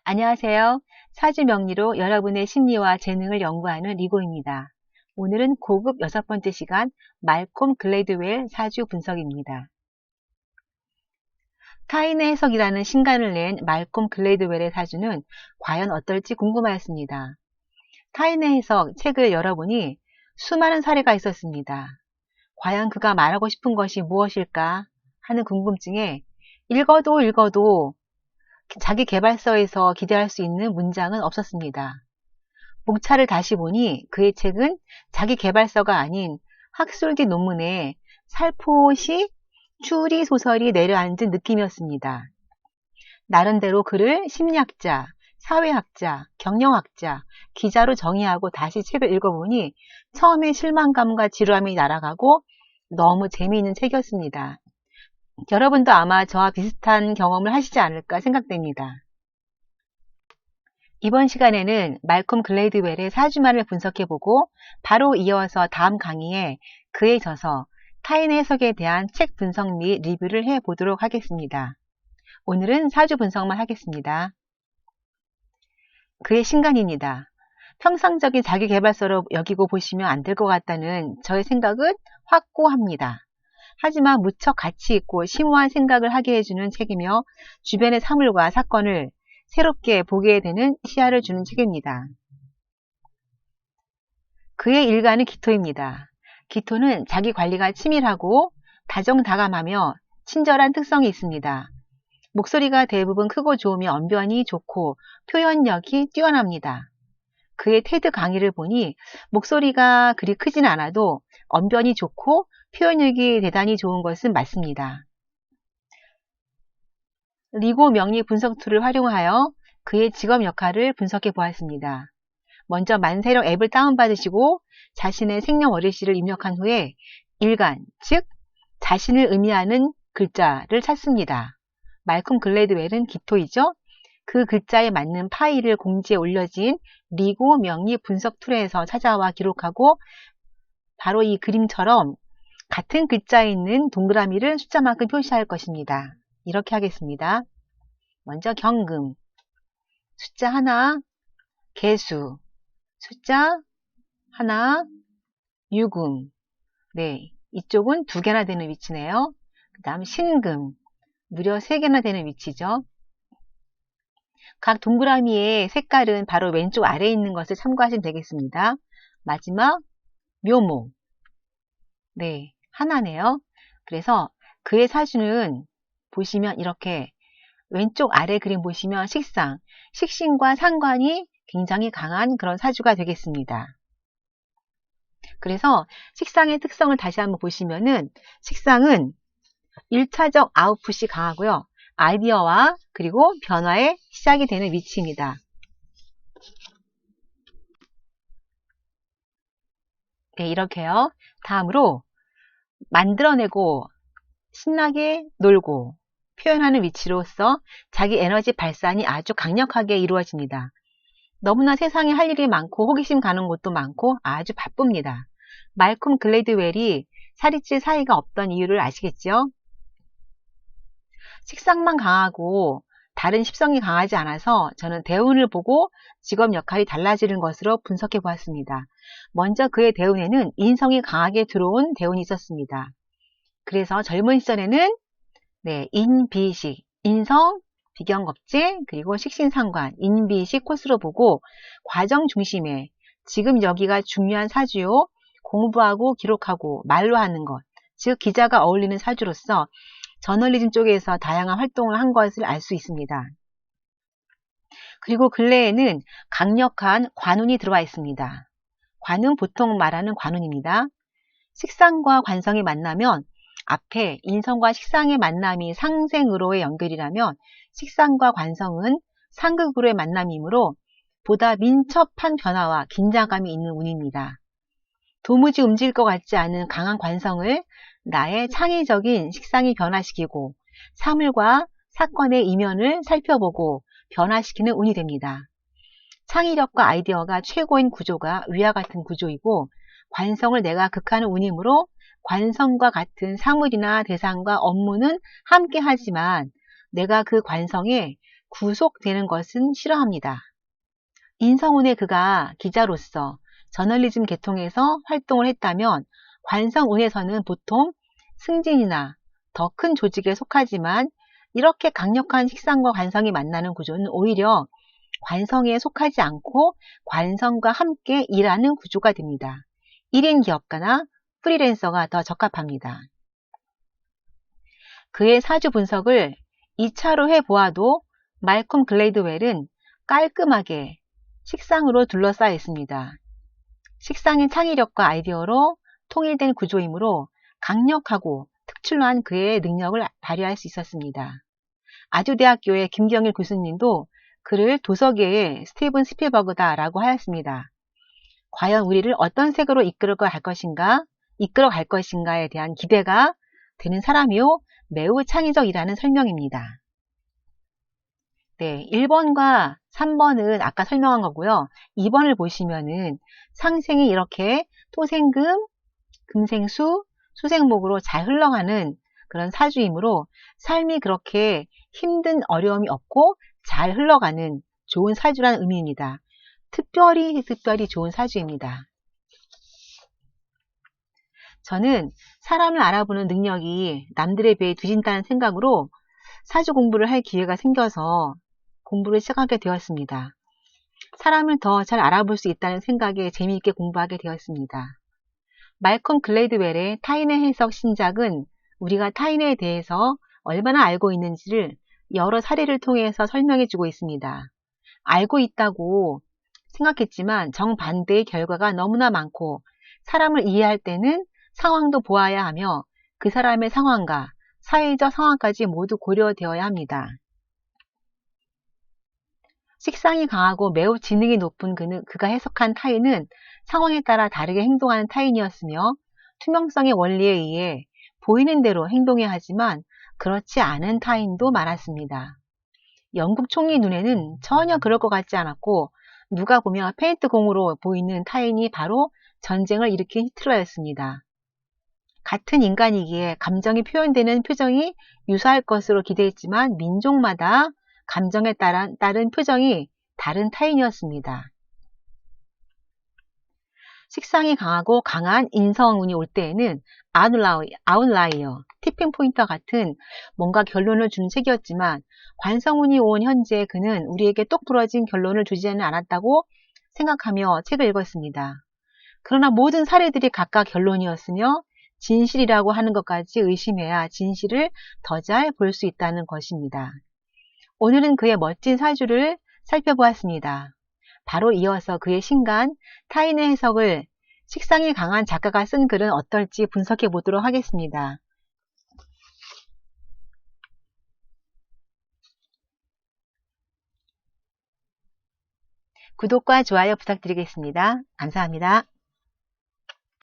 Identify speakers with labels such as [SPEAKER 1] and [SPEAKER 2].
[SPEAKER 1] 안녕하세요. 사주 명리로 여러분의 심리와 재능을 연구하는 리고입니다. 오늘은 고급 6번째 시간 말콤 글래드웰 사주 분석입니다. 타인의 해석이라는 신간을 낸 말콤 글래드웰의 사주는 과연 어떨지 궁금하였습니다. 타인의 해석 책을 열어보니 수많은 사례가 있었습니다. 과연 그가 말하고 싶은 것이 무엇일까 하는 궁금증에 읽어도 자기 개발서에서 기대할 수 있는 문장은 없었습니다. 목차를 다시 보니 그의 책은 자기 개발서가 아닌 학술지 논문에 살포시 추리 소설이 내려앉은 느낌이었습니다. 나름대로 그를 심리학자, 사회학자, 경영학자, 기자로 정의하고 다시 책을 읽어보니 처음에 실망감과 지루함이 날아가고 너무 재미있는 책이었습니다. 여러분도 아마 저와 비슷한 경험을 하시지 않을까 생각됩니다. 이번 시간에는 말콤 글래드웰의 사주만을 분석해보고 바로 이어서 다음 강의에 그의 저서 타인의 해석에 대한 책 분석 및 리뷰를 해보도록 하겠습니다. 오늘은 사주 분석만 하겠습니다. 그의 신간입니다. 평상적인 자기계발서로 여기고 보시면 안 될 것 같다는 저의 생각은 확고합니다. 하지만 무척 가치 있고 심오한 생각을 하게 해주는 책이며 주변의 사물과 사건을 새롭게 보게 되는 시야를 주는 책입니다. 그의 일가는 기토입니다. 기토는 자기 관리가 치밀하고 다정다감하며 친절한 특성이 있습니다. 목소리가 대부분 크고 좋으며 언변이 좋고 표현력이 뛰어납니다. 그의 테드 강의를 보니 목소리가 그리 크진 않아도 언변이 좋고 표현력이 대단히 좋은 것은 맞습니다. 리고 명리 분석 툴을 활용하여 그의 직업 역할을 분석해 보았습니다. 먼저 만세력 앱을 다운받으시고 자신의 생년월일시를 입력한 후에 일간, 즉 자신을 의미하는 글자를 찾습니다. 말콤 글래드웰은 기토이죠. 그 글자에 맞는 파일을 공지에 올려진 리고 명리 분석 툴에서 찾아와 기록하고 바로 이 그림처럼 같은 글자에 있는 동그라미를 숫자만큼 표시할 것입니다. 이렇게 하겠습니다. 먼저 경금, 숫자 하나, 개수, 숫자 하나, 유금, 네, 이쪽은 2개나 되는 위치네요. 그 다음 신금, 무려 3개나 되는 위치죠. 각 동그라미의 색깔은 바로 왼쪽 아래에 있는 것을 참고하시면 되겠습니다. 마지막 묘목, 네, 하나네요. 그래서 그의 사주는 보시면 이렇게 왼쪽 아래 그림 보시면 식상, 식신과 상관이 굉장히 강한 그런 사주가 되겠습니다. 그래서 식상의 특성을 다시 한번 보시면은 식상은 1차적 아웃풋이 강하고요. 아이디어와 그리고 변화의 시작이 되는 위치입니다. 네, 이렇게요. 다음으로 만들어내고 신나게 놀고 표현하는 위치로서 자기 에너지 발산이 아주 강력하게 이루어집니다. 너무나 세상에 할 일이 많고 호기심 가는 곳도 많고 아주 바쁩니다. 말콤 글래드웰이 살이 사이가 없던 이유를 아시겠죠? 식상만 강하고 다른 십성이 강하지 않아서 저는 대운을 보고 직업 역할이 달라지는 것으로 분석해 보았습니다. 먼저 그의 대운에는 인성이 강하게 들어온 대운이 있었습니다. 그래서 젊은 시절에는 인비식, 인성, 비경겁제, 그리고 식신상관, 인비식 코스로 보고 과정 중심에 지금 여기가 중요한 사주요. 공부하고 기록하고 말로 하는 것, 즉 기자가 어울리는 사주로서 저널리즘 쪽에서 다양한 활동을 한 것을 알 수 있습니다. 그리고 근래에는 강력한 관운이 들어와 있습니다. 관은 보통 말하는 관운입니다. 식상과 관성이 만나면 앞에 인성과 식상의 만남이 상생으로의 연결이라면 식상과 관성은 상극으로의 만남이므로 보다 민첩한 변화와 긴장감이 있는 운입니다. 도무지 움직일 것 같지 않은 강한 관성을 나의 창의적인 식상이 변화시키고 사물과 사건의 이면을 살펴보고 변화시키는 운이 됩니다. 창의력과 아이디어가 최고인 구조가 위와 같은 구조이고 관성을 내가 극하는 운이므로 관성과 같은 사물이나 대상과 업무는 함께 하지만 내가 그 관성에 구속되는 것은 싫어합니다. 인성운의 그가 기자로서 저널리즘 계통에서 활동을 했다면 관성운에서는 보통 승진이나 더 큰 조직에 속하지만 이렇게 강력한 식상과 관성이 만나는 구조는 오히려 관성에 속하지 않고 관성과 함께 일하는 구조가 됩니다. 1인 기업가나 프리랜서가 더 적합합니다. 그의 사주 분석을 2차로 해보아도 말콤 글레이드웰은 깔끔하게 식상으로 둘러싸여 있습니다. 식상의 창의력과 아이디어로 통일된 구조이므로 강력하고 특출난 그의 능력을 발휘할 수 있었습니다. 아주대학교의 김경일 교수님도 그를 도서계의 스티븐 스필버그다라고 하였습니다. 과연 우리를 어떤 색으로 이끌어갈 것인가에 대한 기대가 되는 사람이요, 매우 창의적이라는 설명입니다. 네, 1번과 3번은 아까 설명한 거고요. 2번을 보시면은 상생이 이렇게 토생금, 금생수, 수생목으로 잘 흘러가는 그런 사주이므로 삶이 그렇게 힘든 어려움이 없고 잘 흘러가는 좋은 사주라는 의미입니다. 특별히 좋은 사주입니다. 저는 사람을 알아보는 능력이 남들에 비해 뒤진다는 생각으로 사주 공부를 할 기회가 생겨서 공부를 시작하게 되었습니다. 사람을 더 잘 알아볼 수 있다는 생각에 재미있게 공부하게 되었습니다. 말콤 글레이드웰의 타인의 해석 신작은 우리가 타인에 대해서 얼마나 알고 있는지를 여러 사례를 통해서 설명해 주고 있습니다. 알고 있다고 생각했지만 정반대의 결과가 너무나 많고 사람을 이해할 때는 상황도 보아야 하며 그 사람의 상황과 사회적 상황까지 모두 고려되어야 합니다. 식상이 강하고 매우 지능이 높은 그가 해석한 타인은 상황에 따라 다르게 행동하는 타인이었으며 투명성의 원리에 의해 보이는 대로 행동해야 하지만 그렇지 않은 타인도 많았습니다. 영국 총리 눈에는 전혀 그럴 것 같지 않았고 누가 보면 페인트 공으로 보이는 타인이 바로 전쟁을 일으킨 히틀러였습니다. 같은 인간이기에 감정이 표현되는 표정이 유사할 것으로 기대했지만 민족마다 감정에 따른 표정이 다른 타인이었습니다. 식상이 강하고 강한 인성운이 올 때에는 아웃라이어, 티핑 포인트와 같은 뭔가 결론을 준 책이었지만 관성운이 온 현재 그는 우리에게 똑 부러진 결론을 주지는 않았다고 생각하며 책을 읽었습니다. 그러나 모든 사례들이 각각 결론이었으며 진실이라고 하는 것까지 의심해야 진실을 더 잘 볼 수 있다는 것입니다. 오늘은 그의 멋진 사주를 살펴보았습니다. 바로 이어서 그의 신간 타인의 해석을 식상이 강한 작가가 쓴 글은 어떨지 분석해 보도록 하겠습니다. 구독과 좋아요 부탁드리겠습니다. 감사합니다.